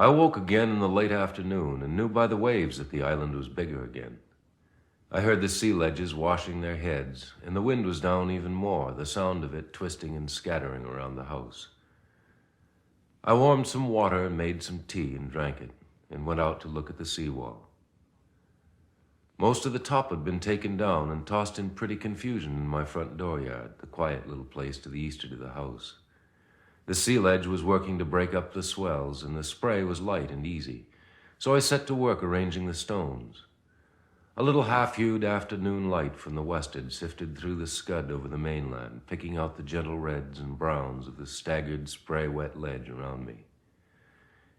I awoke again in the late afternoon and knew by the waves that the island was bigger again. I heard the sea ledges washing their heads, and the wind was down even more, the sound of it twisting and scattering around the house. I warmed some water and made some tea and drank it, and went out to look at the seawall. Most of the top had been taken down and tossed in pretty confusion in my front dooryard, the quiet little place to the eastward of the house. The sea ledge was working to break up the swells, and the spray was light and easy, so I set to work arranging the stones. A little half-hued afternoon light from the westward sifted through the scud over the mainland, picking out the gentle reds and browns of the staggered, spray-wet ledge around me.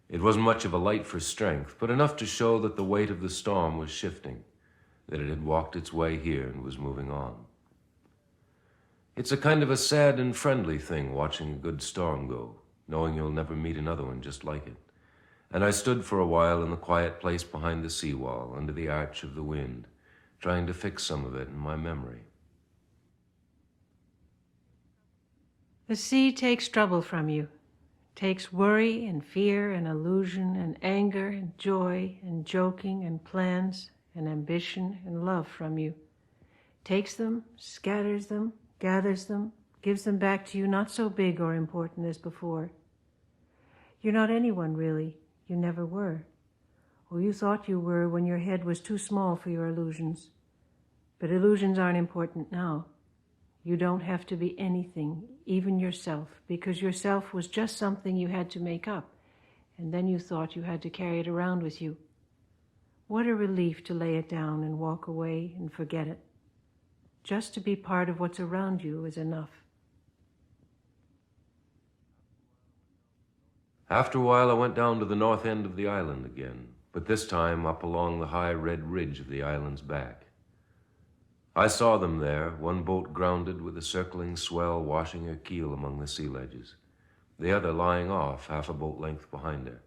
It wasn't much of a light for strength, but enough to show that the weight of the storm was shifting, that it had walked its way here and was moving on. It's a kind of a sad and friendly thing watching a good storm go, knowing you'll never meet another one just like it. And I stood for a while in the quiet place behind the seawall, under the arch of the wind, trying to fix some of it in my memory. The sea takes trouble from you, takes worry and fear and illusion and anger and joy and joking and plans and ambition and love from you. Takes them, scatters them, gathers them, gives them back to you not so big or important as before. You're not anyone, really. You never were. Or you thought you were when your head was too small for your illusions. But illusions aren't important now. You don't have to be anything, even yourself, because yourself was just something you had to make up, and then you thought you had to carry it around with you. What a relief to lay it down and walk away and forget it. Just to be part of what's around you is enough. After a while, I went down to the north end of the island again, but this time up along the high red ridge of the island's back. I saw them there, one boat grounded with a circling swell washing her keel among the sea ledges, the other lying off half a boat length behind her.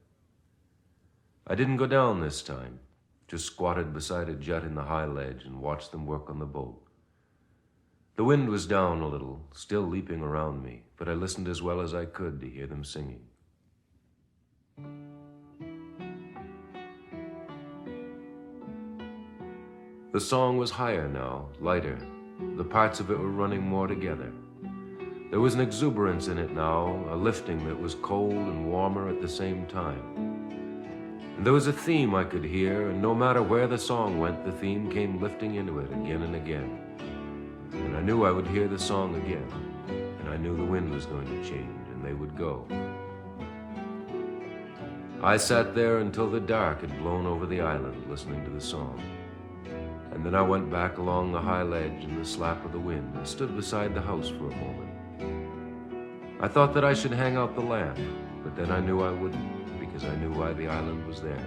I didn't go down this time, just squatted beside a jut in the high ledge and watched them work on the boat. The wind was down a little, still leaping around me, but I listened as well as I could to hear them singing. The song was higher now, lighter. The parts of it were running more together. There was an exuberance in it now, a lifting that was cold and warmer at the same time. And there was a theme I could hear, and no matter where the song went, the theme came lifting into it again and again. And I knew I would hear the song again, and I knew the wind was going to change, and they would go. I sat there until the dark had blown over the island, listening to the song. And then I went back along the high ledge in the slap of the wind and stood beside the house for a moment. I thought that I should hang out the lamp, but then I knew I wouldn't, because I knew why the island was there.